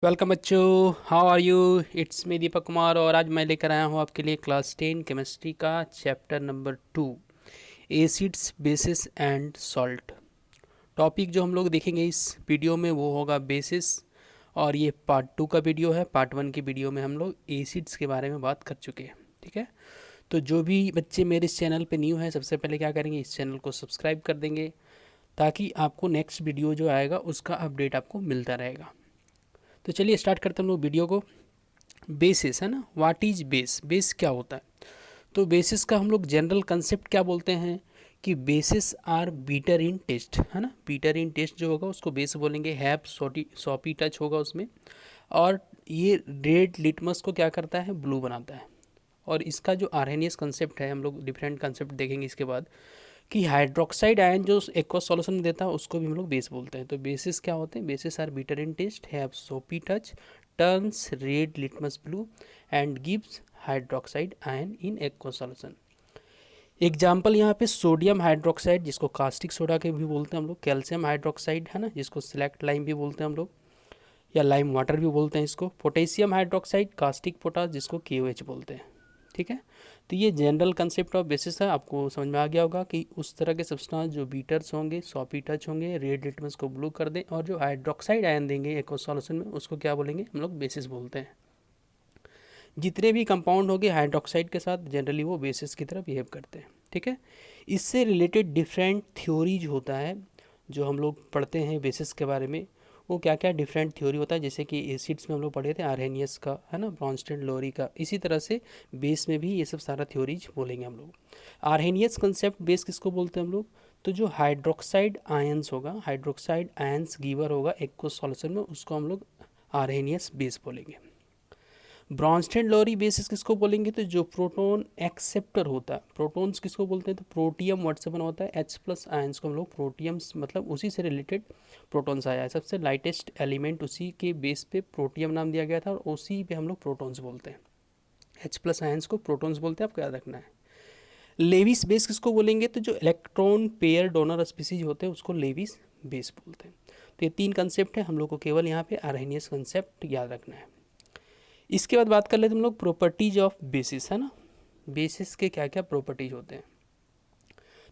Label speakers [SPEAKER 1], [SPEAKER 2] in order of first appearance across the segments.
[SPEAKER 1] Welcome बच्चों, how are you. It's me Deepak Kumar और आज मैं लेकर आया हूँ आपके लिए क्लास 10 केमिस्ट्री का chapter number 2, acids bases and salt. Topic जो हम लोग देखेंगे इस वीडियो में वो होगा बेसिस, और ये पार्ट 2 का वीडियो है। पार्ट 1 की वीडियो में हम लोग एसिड्स के बारे में बात कर चुके हैं। ठीक है, तो जो भी बच्चे मेरे इस चैनल पे न्यू हैं, सबसे पहले क्या करेंगे, इस चैनल को सब्सक्राइब कर देंगे ताकि आपको नेक्स्ट वीडियो जो आएगा उसका अपडेट आपको मिलता रहेगा। तो चलिए स्टार्ट करते हैं हम लोग वीडियो को। बेसिस है ना, व्हाट इज बेस, बेस क्या होता है। तो बेसिस का हम लोग जनरल कंसेप्ट क्या बोलते हैं कि bases are bitter in taste, है ना। बीटर इन टेस्ट जो होगा उसको बेस बोलेंगे। हैव सॉपी टच होगा उसमें, और ये रेड लिटमस को क्या करता है, ब्लू बनाता है। और इसका जो आर्हेनियस कंसेप्ट है, हम लोग डिफरेंट कंसेप्ट देखेंगे इसके बाद, कि हाइड्रोक्साइड आयन जो एक्वस सॉल्यूशन में देता है उसको भी हम लोग बेस बोलते हैं। तो बेसिस क्या होते हैं, bases are bitter in taste, have soapy touch, turns red litmus blue and gives hydroxide ion in aqueous solution. Example यहाँ पे सोडियम हाइड्रोक्साइड, जिसको कास्टिक सोडा के भी बोलते हैं हम लोग, कैल्शियम हाइड्रोक्साइड है ना, जिसको सिलेक्ट लाइम भी बोलते हैं हम लोग, या लाइम वाटर भी बोलते हैं इसको। पोटेशियम हाइड्रोक्साइड, कास्टिक पोटास, जिसको KOH बोलते हैं। ठीक है, तो ये जनरल कंसेप्ट ऑफ बेसिस है। आपको समझ में आ गया होगा कि उस तरह के सब्सटेंस जो बीटर्स होंगे, सॉपी टच होंगे, रेड लिटमस को ब्लू कर दें, और जो हाइड्रोक्साइड आयन देंगे एक्वस सॉल्यूशन में, उसको क्या बोलेंगे हम लोग, बेसिस बोलते हैं। जितने भी कंपाउंड होंगे हाइड्रोक्साइड के साथ, जनरली वो बेसिस की तरह बिहेव करते हैं। ठीक है, इससे रिलेटेड डिफरेंट थ्योरीज होता है जो हम लोग पढ़ते हैं बेसिस के बारे में। वो क्या क्या डिफरेंट थ्योरी होता है, जैसे कि एसिड्स में हम लोग पढ़े थे आर्हेनियस का, है ना, ब्रॉन्स्टेड लोरी का। इसी तरह से बेस में भी ये सब सारा थ्योरीज बोलेंगे हम लोग। आर्हेनियस कंसेप्ट बेस किसको बोलते हैं हम लोग, तो जो हाइड्रोक्साइड आयंस होगा, हाइड्रोक्साइड आयंस गिवर होगा एक्वस सॉल्यूशन में, उसको हम लोग आर्हेनियस बेस बोलेंगे। ब्रॉन्स्टेड लोरी बेसिस किसको बोलेंगे, तो जो प्रोटोन एक्सेप्टर होता है, प्रोटोन्स किसको बोलते हैं, तो प्रोटियम वर्ड से बना होता है। H+ आयंस को हम लोग प्रोटियम्स, मतलब उसी से रिलेटेड प्रोटॉन्स आया है। सबसे लाइटेस्ट एलिमेंट उसी के बेस पे प्रोटियम नाम दिया गया था, और उसी पे हम लोग प्रोटॉन्स बोलते हैं। H+ आयंस को प्रोटॉन्स बोलते हैं, आपको याद रखना है। लेविस बेस किसको बोलेंगे, तो जो इलेक्ट्रॉन पेयर डोनर स्पीसीज होते हैं उसको लेविस बेस बोलते हैं। तो ये 3 कंसेप्ट है, हम लोग को केवल यहाँ पे आर्हेनियस कंसेप्ट याद रखना है। इसके बाद बात कर लेते हम लोग प्रॉपर्टीज ऑफ बेसिस, है ना। बेसिस के क्या क्या प्रॉपर्टीज होते हैं।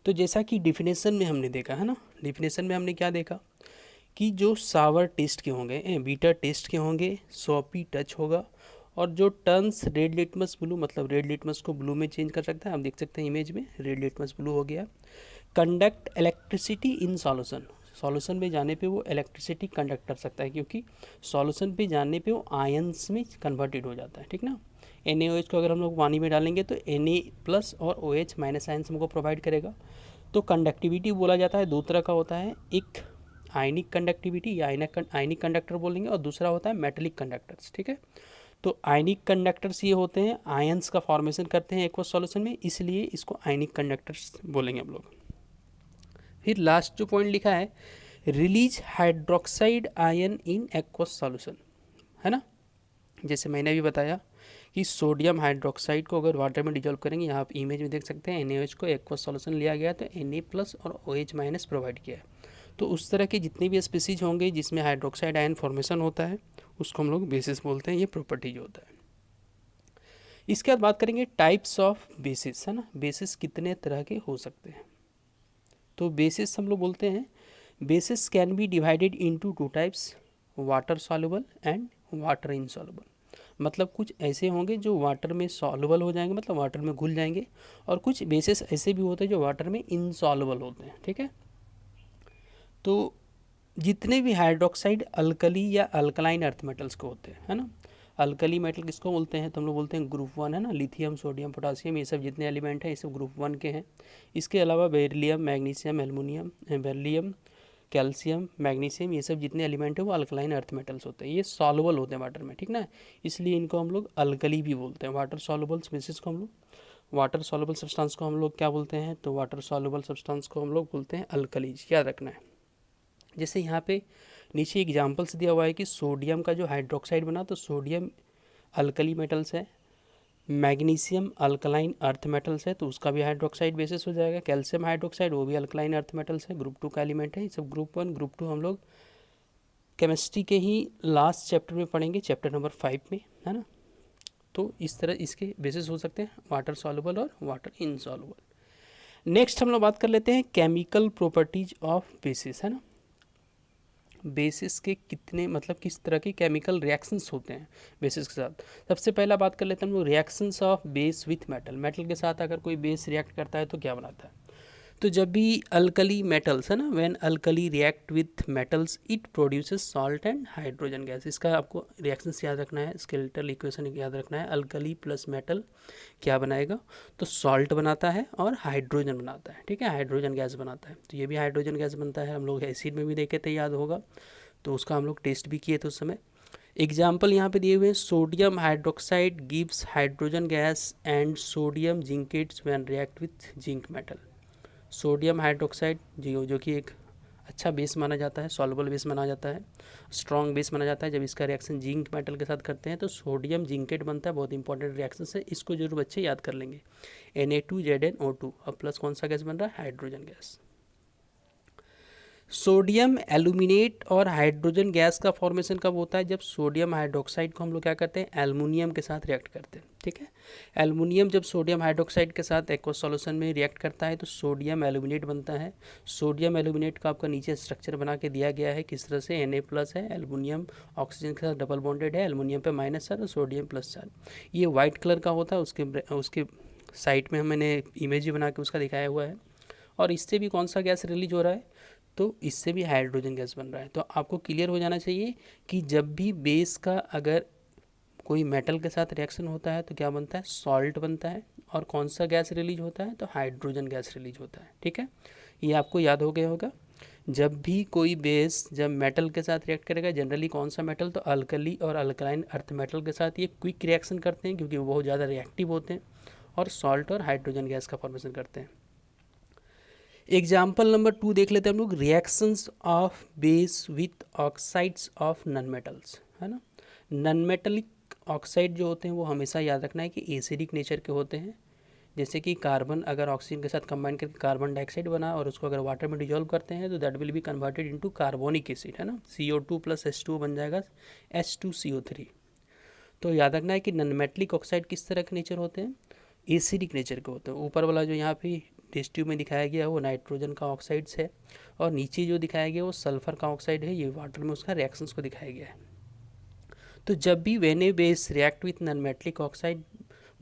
[SPEAKER 1] तो जैसा कि डिफिनेशन में हमने देखा है ना, डिफिनेशन में हमने क्या देखा कि जो सावर टेस्ट के होंगे, बीटर टेस्ट के होंगे, सॉपी टच होगा, और जो टर्न्स रेड लिटमस ब्लू, मतलब रेड लिटमस को ब्लू में चेंज कर सकता है। आप देख सकते हैं इमेज में, रेड लिटमस ब्लू हो गया। Conduct electricity in solution, solution पे जाने पे वो इलेक्ट्रिसिटी कंडक्ट कर सकता है, क्योंकि सॉल्यूशन पे जाने पे वो आयंस में कन्वर्टेड हो जाता है। ठीक ना, NaOH को अगर हम लोग पानी में डालेंगे तो Na+ और OH- आयंस हमको प्रोवाइड करेगा। तो कंडक्टिविटी बोला जाता है, दो तरह का होता है, एक आयनिक कंडक्टिविटी या आयनिक कंडक्टर बोलेंगे, और दूसरा होता है मेटलिक कंडक्टर्स। ठीक है, तो आयनिक कंडक्टर्स ये होते हैं, आयंस का फॉर्मेशन करते हैं एक्वस सॉल्यूशन में, इसलिए इसको आयनिक कंडक्टर्स बोलेंगे हम लोग। फिर लास्ट जो पॉइंट लिखा है, release hydroxide ion in aqueous solution, है ना। जैसे मैंने भी बताया कि सोडियम हाइड्रोक्साइड को अगर वाटर में डिजोल्व करेंगे, यहाँ आप इमेज में देख सकते हैं NaOH को एक्वस सॉल्यूशन लिया गया तो Na+ और OH- प्रोवाइड किया है। तो उस तरह के जितने भी स्पीसीज होंगे जिसमें हाइड्रोक्साइड आयन फॉर्मेशन होता है, उसको हम लोग बेसिस बोलते हैं। ये प्रॉपर्टीज होता है। इसके बाद बात करेंगे टाइप्स ऑफ बेसिस, है ना। बेसिस कितने तरह के हो सकते हैं। तो बेसिस हम लोग बोलते हैं, basis can be divided into 2 types, water soluble and water insoluble. मतलब कुछ ऐसे होंगे जो वाटर में सॉल्युबल हो जाएंगे, मतलब वाटर में घुल जाएंगे, और कुछ बेसिस ऐसे भी होते हैं जो वाटर में इनसॉल्युबल होते हैं। ठीक है, तो जितने भी हाइड्रोक्साइड अल्कली या अल्कलाइन अर्थ मेटल्स को होते हैं, है ना। अल्कली मेटल किसको बोलते हैं, तो हम लोग बोलते हैं ग्रुप 1, है ना। लिथियम, सोडियम, पोटासियम, ये सब जितने एलिमेंट हैं ये सब ग्रुप 1 के हैं। इसके अलावा beryllium, magnesium, aluminium, beryllium, calcium, magnesium, ये सब जितने एलिमेंट हैं वो अल्कलाइन अर्थ मेटल्स होते हैं। ये सॉल्युबल होते हैं वाटर में, ठीक ना, इसलिए इनको हम लोग अल्कली भी बोलते हैं। वाटर सॉल्युबल स्पीसीज को हम लोग, वाटर सॉल्युबल सब्सटेंस को हम लोग क्या बोलते हैं, तो वाटर सॉल्युबल सब्सटेंस को हम लोग बोलते हैं अल्कलीज, याद रखना है। जैसे यहाँ पे नीचे एग्जाम्पल्स दिया हुआ है कि सोडियम का जो हाइड्रोक्साइड बना, तो सोडियम अल्कली मेटल्स है। मैग्नीशियम अल्कलाइन अर्थ मेटल्स है, तो उसका भी हाइड्रोक्साइड बेसिस हो जाएगा। कैल्शियम हाइड्रोक्साइड, वो भी अल्कलाइन अर्थ मेटल्स है, ग्रुप 2 का एलिमेंट है। ये सब ग्रुप 1, ग्रुप 2 हम लोग केमिस्ट्री के ही लास्ट चैप्टर में पढ़ेंगे, चैप्टर नंबर 5 में, है ना। तो इस तरह इसके बेसिस हो सकते हैं वाटर सॉल्युबल और वाटर इनसॉल्युबल। नेक्स्ट हम लोग बात कर लेते हैं केमिकल प्रॉपर्टीज ऑफ बेसिस, है ना। बेसिस के कितने मतलब किस तरह के केमिकल रिएक्शंस होते हैं बेसिस के साथ। सबसे पहला बात कर लेते हैं हम लोग reactions of base with metal. Metal के साथ अगर कोई बेस रिएक्ट करता है तो क्या बनाता है। तो जब भी अल्कली मेटल्स, है ना, when alkali react with metals it produces salt and hydrogen gas. इसका आपको रिएक्शंस याद रखना है, स्केलेटल इक्वेशन याद रखना है। अल्कली प्लस मेटल क्या बनाएगा, तो सॉल्ट बनाता है और हाइड्रोजन बनाता है, ठीक है, हाइड्रोजन गैस बनाता है। तो ये भी हाइड्रोजन गैस बनता है। हम लोग एसिड में भी देखे थे, याद होगा, तो उसका हम लोग टेस्ट भी किए थे उस समय। एग्जाम्पल यहाँ पे दिए हुए हैं, sodium hydroxide gives hydrogen gas and sodium zincates when react with zinc metal. Sodium hydroxide जो कि एक अच्छा बेस माना जाता है, सॉल्युबल बेस माना जाता है, स्ट्रॉन्ग बेस माना जाता है। जब इसका रिएक्शन जिंक मेटल के साथ करते हैं तो सोडियम जिंकेट बनता है। बहुत इंपॉर्टेंट रिएक्शन है, इसको जरूर बच्चे याद कर लेंगे। Na2ZnO2 अब प्लस कौन सा गैस बन रहा है, हाइड्रोजन गैस। सोडियम एल्यूमिनेट और हाइड्रोजन गैस का फॉर्मेशन कब होता है, जब सोडियम हाइड्रोक्साइड को हम लोग क्या करते हैं, एल्युमिनियम के साथ रिएक्ट करते हैं, ठीक है। एल्युमिनियम जब सोडियम हाइड्रोक्साइड के साथ एक्वस सॉल्यूशन में रिएक्ट करता है तो सोडियम एल्यूमिनेट बनता है। सोडियम एल्यूमिनेट का आपका नीचे स्ट्रक्चर बना के दिया गया है किस तरह से, Na+ है, एल्युमिनियम ऑक्सीजन के साथ डबल बॉन्डेड है, एल्युमिनियम पे -चार्ज और सोडियम +चार्ज। ये वाइट कलर का होता है, उसके साइड में मैंने इमेज ही बना के उसका दिखाया हुआ है। और इससे भी कौन सा गैस रिलीज हो रहा है, तो इससे भी हाइड्रोजन गैस बन रहा है। तो आपको क्लियर हो जाना चाहिए कि जब भी बेस का अगर कोई मेटल के साथ रिएक्शन होता है तो क्या बनता है, सॉल्ट बनता है। और कौन सा गैस रिलीज होता है, तो हाइड्रोजन गैस रिलीज होता है, ठीक है। ये आपको याद हो गया होगा। जब भी कोई बेस जब मेटल के साथ रिएक्ट करेगा, जनरली कौन सा मेटल, तो अल्कली और अल्कलाइन अर्थ मेटल के साथ ये क्विक रिएक्शन करते हैं क्योंकि वो बहुत ज़्यादा रिएक्टिव होते हैं और सॉल्ट और हाइड्रोजन गैस का फॉर्मेशन करते हैं। एग्जाम्पल नंबर 2 देख लेते हैं हम लोग, reactions of base with oxides of non metals, है ना। नॉन मेटलिक ऑक्साइड जो होते हैं वो हमेशा याद रखना है कि एसिडिक नेचर के होते हैं। जैसे कि कार्बन अगर ऑक्सीजन के साथ कंबाइन करके कार्बन डाइऑक्साइड बना और उसको अगर वाटर में डिजोल्व करते हैं तो that will be converted into carbonic acid, है ना। CO2 + H2O बन जाएगा H2CO3। तो याद रखना है कि नॉन मेटलिक ऑक्साइड किस तरह के नेचर होते हैं, एसिडिक नेचर के होते हैं। ऊपर वाला जो यहाँ पे टेस्ट ट्यूब में दिखाया गया है वो नाइट्रोजन का ऑक्साइड्स है और नीचे जो दिखाया गया है वो सल्फर का ऑक्साइड है। ये वाटर में उसका रिएक्शंस को दिखाया गया है। तो जब भी when a base react with non metallic oxide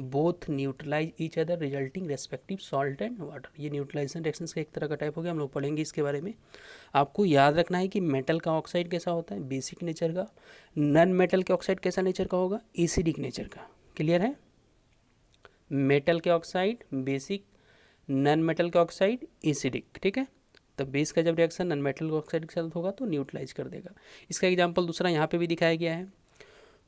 [SPEAKER 1] both neutralize each other resulting respective salt and water. ये न्यूट्रलाइजेशन रिएक्शंस का एक तरह का टाइप हो गया, हम लोग पढ़ेंगे इसके बारे में। आपको याद रखना है कि मेटल का ऑक्साइड कैसा होता है, बेसिक नेचर का। नॉन मेटल के ऑक्साइड कैसा नेचर का होगा, एसिडिक नेचर का। क्लियर है, मेटल के ऑक्साइड बेसिक, नॉन मेटल का ऑक्साइड एसिडिक, ठीक है। तो बेस का जब रिएक्शन नॉन मेटल ऑक्साइड के साथ होगा तो न्यूट्रलाइज कर देगा। इसका एग्जांपल दूसरा यहाँ पे भी दिखाया गया है,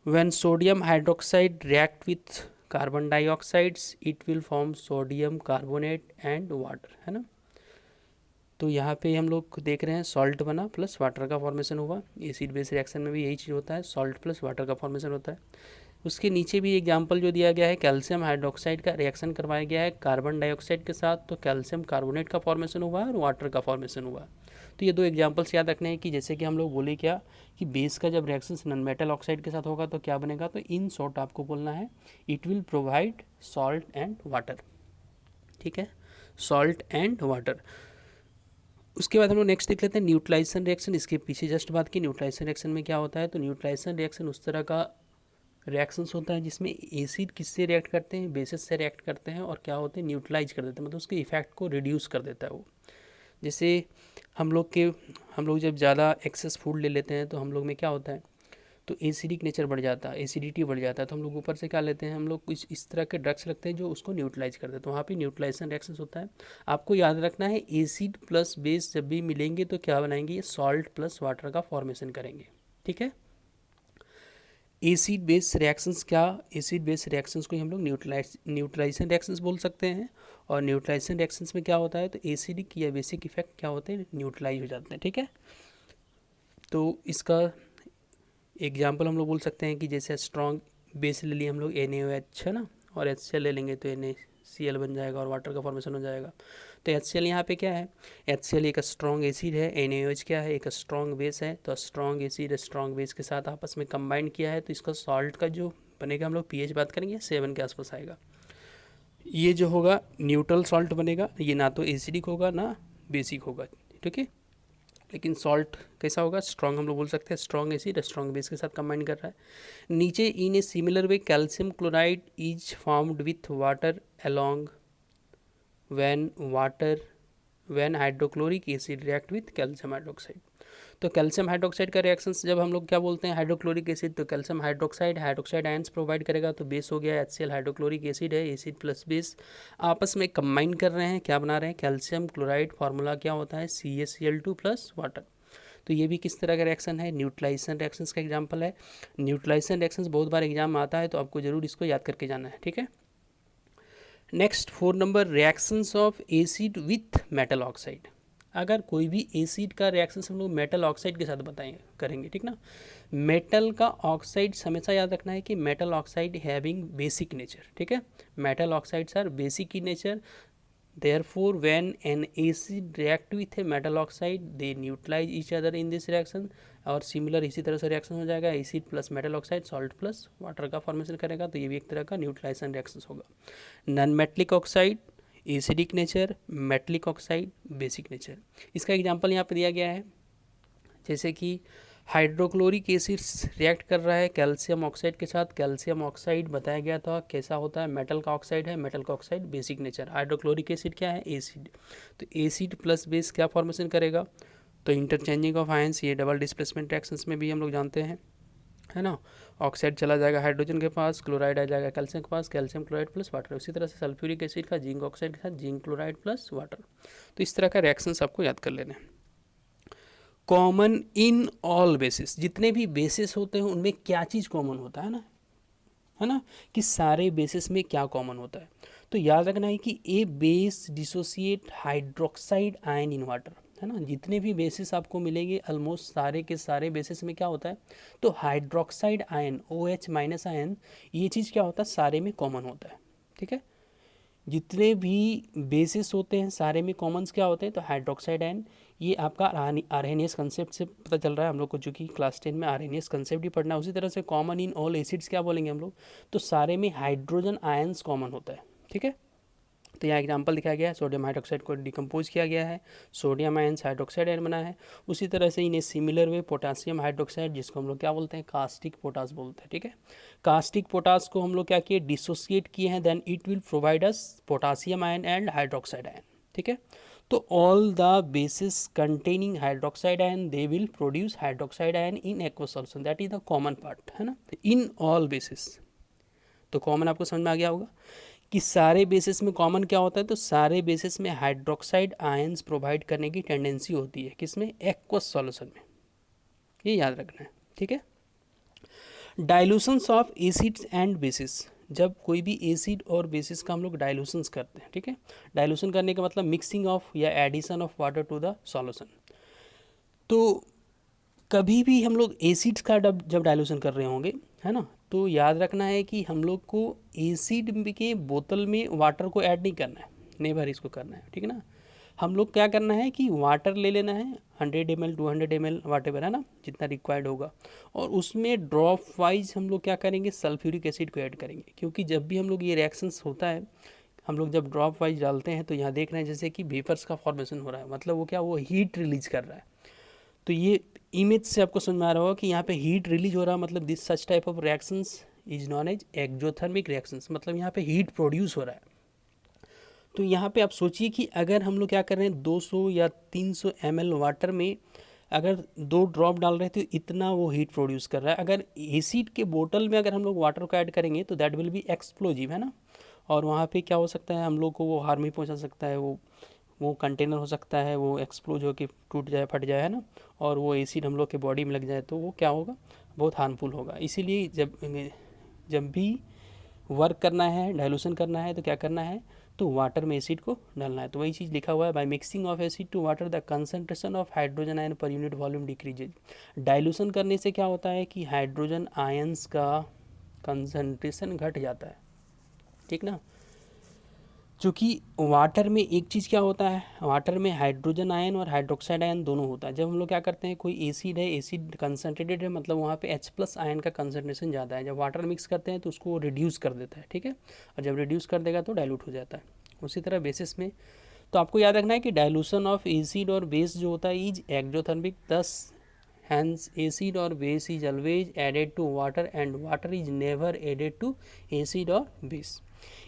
[SPEAKER 1] when sodium hydroxide react with carbon dioxides it will form sodium carbonate and water, है ना। तो यहाँ पे हम लोग देख रहे हैं सॉल्ट बना प्लस वाटर का फॉर्मेशन हुआ। एसिड बेस रिएक्शन में भी यही चीज़ होता है, सॉल्ट प्लस वाटर का फॉर्मेशन होता है। उसके नीचे भी एग्जाम्पल जो दिया गया है, कैल्शियम हाइड्रोक्साइड का रिएक्शन करवाया गया है कार्बन डाइऑक्साइड के साथ, तो कैल्शियम कार्बोनेट का फॉर्मेशन हुआ और वाटर का फॉर्मेशन हुआ। तो ये दो एग्जाम्पल्स याद रखने हैं कि जैसे कि हम लोग बोले क्या कि बेस का जब रिएक्शन नॉन मेटल ऑक्साइड के साथ होगा तो क्या बनेगा, तो इन शॉर्ट आपको बोलना है it will provide salt and water, ठीक है, सॉल्ट एंड वाटर। उसके बाद हम लोग नेक्स्ट देख लेते हैं न्यूट्रलाइजेशन रिएक्शन। इसके पीछे जस्ट बात की न्यूट्रलाइजेशन रिएक्शन में क्या होता है, तो न्यूट्रलाइजेशन रिएक्शन उस तरह का रिएक्शंस होता है जिसमें एसिड किससे रिएक्ट करते हैं, बेसिस से रिएक्ट करते हैं और क्या होते हैं, न्यूट्रलाइज कर देते हैं, मतलब उसके इफेक्ट को रिड्यूस कर देता है वो। जैसे हम लोग जब ज़्यादा एक्सेस फूड ले लेते हैं तो हम लोग में क्या होता है, तो एसिडिक नेचर बढ़ जाता है, एसिडिटी बढ़ जाता है। तो हम लोग ऊपर से क्या लेते हैं, हम लोग कुछ इस तरह के ड्रग्स लगते हैं जो उसको न्यूट्रलाइज कर देते हैं। तो वहाँ पे न्यूट्रलाइजेशन रिएक्शंस होता है। आपको याद रखना है एसिड प्लस बेस जब भी मिलेंगे तो क्या बनाएंगे, ये सॉल्ट प्लस वाटर का फॉर्मेशन करेंगे, ठीक है। Acid base reactions acid base reactions को हम लोग न्यूट्रलाइजेशन रिएक्शंस बोल सकते हैं। और न्यूट्रलाइजेशन रिएक्शंस में क्या होता है, तो एसिडिक या बेसिक इफेक्ट क्या होते हैं, न्यूट्रलाइज हो जाते हैं, ठीक है। तो इसका एग्जाम्पल हम लोग बोल सकते हैं कि जैसे स्ट्रॉन्ग बेस ले लिए हम लोग NaOH, है ना, और HCl ले लेंगे तो NaCl बन जाएगा और वाटर का फॉर्मेशन हो जाएगा। तो HCl यहाँ पे क्या है, HCl एक स्ट्रॉन्ग एसिड है, NaOH क्या है, एक स्ट्रॉन्ग बेस है। तो स्ट्रॉन्ग एसिड स्ट्रॉन्ग बेस के साथ आपस में कंबाइन किया है, तो इसका सॉल्ट का जो बनेगा, हम लोग pH बात करेंगे 7 के आसपास आएगा। ये जो होगा न्यूट्रल सॉल्ट बनेगा, ये ना तो एसिडिक होगा ना बेसिक होगा, ठीक है। लेकिन सॉल्ट कैसा होगा, स्ट्रॉन्ग हम लोग बोल सकते हैं, स्ट्रॉन्ग एसिड स्ट्रॉन्ग बेस के साथ कंबाइन कर रहा है। नीचे in a similar way calcium chloride is formed with water along when hydrochloric acid react with calcium hydroxide. तो कैल्शियम हाइड्रोक्साइड का रिएक्शन जब हम लोग क्या बोलते हैं, हाइड्रोक्लोरिक एसिड, तो कैल्शियम हाइड्रोक्साइड आयंस प्रोवाइड करेगा, तो बेस हो गया HCl, हाइड्रोक्लोरिक एसिड है, एसिड प्लस बेस आपस में कंबाइन कर रहे हैं, क्या बना रहे हैं, कैल्शियम क्लोराइड। फार्मूला क्या होता है, CaCl2 प्लस वाटर। तो ये भी किस तरह का रिएक्शन है, न्यूट्रलाइजेशन रिएक्शंस का एग्जांपल है। न्यूट्रलाइजेशन रिएक्शंस बहुत बार एग्जाम में आता है, तो आपको जरूर इसको याद करके जाना है, ठीक है। Next 4 number, reactions of acid with metal oxide. अगर कोई भी एसिड का रिएक्शन हम लोग मेटल ऑक्साइड के साथ बताएंगे करेंगे, ठीक ना। मेटल का ऑक्साइड हमेशा याद रखना है कि metal oxide having basic nature, ठीक है। Metal oxides are basic in nature, therefore when an acid react with a metal oxide they neutralize each other in this reaction। और सिमिलर इसी तरह से रिएक्शन हो जाएगा, acid plus metal oxide salt plus water का formation करेगा, तो ये भी एक तरह का न्यूट्रलाइजेशन रिएक्शन होगा। Non metallic oxide acidic nature, metallic oxide basic nature. इसका एग्जांपल यहाँ पे दिया गया है, जैसे कि हाइड्रोक्लोरिक एसिड रिएक्ट कर रहा है कैल्शियम ऑक्साइड के साथ। कैल्शियम ऑक्साइड बताया गया था कैसा होता है, मेटल का ऑक्साइड है, मेटल का oxide basic nature. Hydrochloric acid क्या है, एसिड। तो एसिड प्लस बेस क्या फॉर्मेशन करेगा, तो इंटरचेंजिंग ऑफ आयंस, ये डबल डिस्प्लेसमेंट रिएक्शंस में भी हम लोग जानते हैं, है ना। ऑक्साइड चला जाएगा हाइड्रोजन के पास, क्लोराइड आ जाएगा कैल्शियम के पास, कैल्शियम क्लोराइड प्लस वाटर। उसी तरह से सल्फ्यूरिक एसिड का जिंक ऑक्साइड के साथ जिंक क्लोराइड प्लस वाटर। तो इस तरह का रिएक्शंस आपको याद कर लेने हैं। कॉमन इन ऑल बेसिस, जितने भी बेसिस होते हैं उनमें क्या चीज़ कॉमन होता है ना, कि सारे बेसिस में क्या कॉमन होता है। तो याद रखना है कि a base dissociate hydroxide ion in water, है ना। जितने भी बेसिस आपको मिलेंगे ऑलमोस्ट सारे के सारे बेसिस में क्या होता है, तो hydroxide ion OH minus ion, ये चीज़ क्या होता है, सारे में कॉमन होता है, ठीक है। जितने भी बेसिस होते हैं सारे में कॉमन्स क्या होते हैं, तो हाइड्रोक्साइड आयन। ये आपका आरएनएस कंसेप्ट से पता चल रहा है हम लोग को, चूँकि क्लास 10 में आरएनएस कंसेप्ट ही पढ़ना है। उसी तरह से कॉमन इन ऑल एसिड्स क्या बोलेंगे हम लोग, तो सारे में हाइड्रोजन आयंस कॉमन होता है, ठीक है। तो यहाँ एग्जांपल दिखाया गया है, सोडियम हाइड्रोक्साइड को डिकम्पोज किया गया है, सोडियम आयंस हाइड्रोक्साइड आयन बना है। उसी तरह से in similar way potassium hydroxide, जिसको हम लोग क्या बोलते हैं, कास्टिक पोटास बोलते हैं, ठीक है। कास्टिक पोटास को हम लोग क्या किए, डिसोसिएट किए हैं, then it will provide us potassium ion and hydroxide ion, ठीक है। तो all the bases containing hydroxide ion they will produce hydroxide ion in aqueous solution, that is the common part, है ना। इन ऑल बेसिस, तो common आपको समझ में आ गया होगा कि सारे बेसिस में कॉमन क्या होता है, तो सारे बेसिस में हाइड्रोक्साइड आयंस प्रोवाइड करने की टेंडेंसी होती है, किसमें, एक्वस सॉल्यूशन में, ये याद रखना है, ठीक है। Dilutions of acids and bases, जब कोई भी एसिड और बेसिस का हम लोग डाइल्यूशंस करते हैं, ठीक है। डाइल्यूशन करने का मतलब मिक्सिंग ऑफ या addition of water to the solution. तो कभी भी हम लोग एसिड्स का जब डाइल्यूशन कर रहे होंगे, है ना, तो याद रखना है कि हम लोग को एसिड के बोतल में वाटर को ऐड नहीं करना है, नेवर इसको करना है, ठीक है ना। हम लोग क्या करना है कि वाटर ले लेना है 100 ml 200 ml वाटेवर, है ना, जितना रिक्वायर्ड होगा, और उसमें ड्रॉप वाइज हम लोग क्या करेंगे, सल्फ्यूरिक एसिड को ऐड करेंगे। क्योंकि जब भी हम लोग ये रिएक्शंस होता है, हम लोग जब ड्रॉप वाइज डालते हैं, तो यहाँ देख रहे हैं जैसे कि वेपर्स का फॉर्मेशन हो रहा है, मतलब वो क्या, वो हीट रिलीज कर रहा है। तो ये इमेज से आपको समझ में आ रहा होगा कि यहाँ पे हीट रिलीज हो रहा है, मतलब this such type of reactions is known as exothermic reactions, मतलब यहाँ पे हीट प्रोड्यूस हो रहा है। तो यहाँ पे आप सोचिए कि अगर हम लोग क्या कर रहे हैं, 200 या 300 ml वाटर में अगर 2 ड्रॉप डाल रहे हैं, तो इतना वो हीट प्रोड्यूस कर रहा है। अगर एसिड के बोतल में अगर हम लोग वाटर को ऐड करेंगे, तो दैट विल बी एक्सप्लोजिव, है ना, और वहाँ पे क्या हो सकता है, हम लोग को वो हार्म ही पहुँचा सकता है, वो कंटेनर हो सकता है वो एक्सप्लोज होकर टूट जाए, फट जाए, है ना, और वो एसिड हम लोग के बॉडी में लग जाए, तो वो क्या होगा, बहुत हार्मफुल होगा। इसीलिए जब भी वर्क करना है, डाइल्यूशन करना है, तो क्या करना है, तो वाटर में एसिड को डालना है। तो वही चीज़ लिखा हुआ है, by mixing of acid to water the concentration of hydrogen ion per unit volume decreases. Dilution करने से क्या होता है कि हाइड्रोजन आयंस का कंसंट्रेशन घट जाता है, ठीक ना। चूँकि वाटर में एक चीज़ क्या होता है, वाटर में हाइड्रोजन आयन और हाइड्रोक्साइड आयन दोनों होता है। जब हम लोग क्या करते हैं, कोई एसिड है, एसिड कंसनट्रेटेड है, मतलब वहाँ पे H+ आयन का कंसनट्रेशन ज़्यादा है। जब वाटर मिक्स करते हैं तो उसको रिड्यूस कर देता है, ठीक है, और जब रिड्यूस कर देगा तो डाइल्यूट हो जाता है। उसी तरह बेसिस में तो आपको याद रखना है कि डाइल्यूशन ऑफ एसिड और बेस जो होता है is exothermic, thus hence acid और base is always added to water and water is never added to acid और base.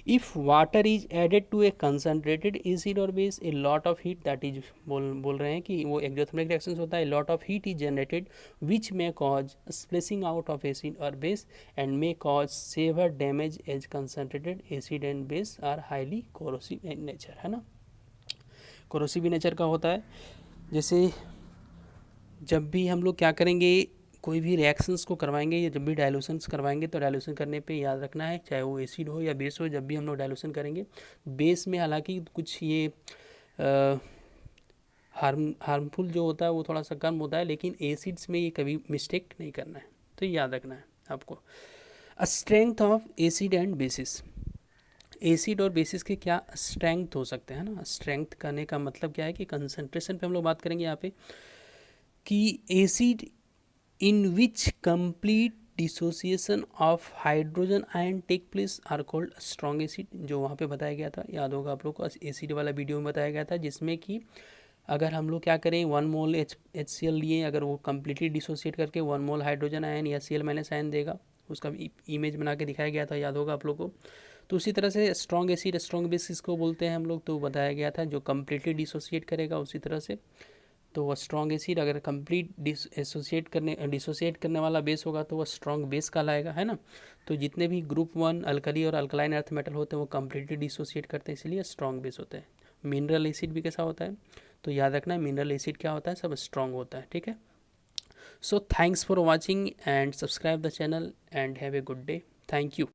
[SPEAKER 1] if water is added to a concentrated acid or base, a lot of heat, that is बोल रहे हैं कि वो exothermic reactions होता है, lot of heat is generated which may cause splashing out of acid or base and may cause severe damage as concentrated acid and base are highly corrosive in nature, है ना। corrosive nature का होता है, जैसे जब भी हम लोग क्या करेंगे, कोई भी रिएक्शंस को करवाएंगे या जब भी डाइल्यूशंस करवाएंगे तो डाइल्यूशन करने पे याद रखना है, चाहे वो एसिड हो या बेस हो, जब भी हम लोग डाइल्यूशन करेंगे बेस में हालांकि कुछ ये हार्मफुल जो होता है वो थोड़ा सा कम होता है, लेकिन एसिड्स में ये कभी मिस्टेक नहीं करना है, तो याद रखना है आपको। Strength of acid and bases, acid और बेसिस के क्या स्ट्रेंथ हो सकते हैं ना। स्ट्रेंथ करने का मतलब क्या है कि कंसंट्रेशन पे हम लोग बात करेंगे यहाँ पे कि acid in which complete dissociation of hydrogen ion take place are called strong acid, जो वहाँ पे बताया गया था, याद होगा आप लोग को, एसिड वाला वीडियो में बताया गया था, जिसमें कि अगर हम लोग क्या करें 1 मोल HCl लिए, अगर वो कम्प्लीटली डिसोसिएट करके 1 मोल हाइड्रोजन आयन या Cl- आयन देगा, उसका इमेज बना के दिखाया गया था, याद होगा आप लोग को। तो उसी तरह से स्ट्रॉन्ग एसिड, स्ट्रॉन्ग बेस इसको बोलते हैं हम लोग, तो बताया गया था जो कम्प्लीटली डिसोसिएट करेगा उसी तरह से। तो वह स्ट्रॉन्ग एसिड अगर कंप्लीट डिसोसिएट करने वाला बेस होगा तो वह स्ट्रॉन्ग बेस कहलाएगा, है ना। तो जितने भी ग्रुप 1 अल्कली और अल्कलाइन अर्थ मेटल होते हैं वो कंप्लीटली डिसोसिएट करते हैं, इसलिए स्ट्रॉन्ग बेस होते हैं। मिनरल एसिड भी कैसा होता है, तो याद रखना है मिनरल एसिड क्या होता है, सब स्ट्रॉन्ग होता है, ठीक है। So thanks for watching and subscribe the channel and have a good day, thank you.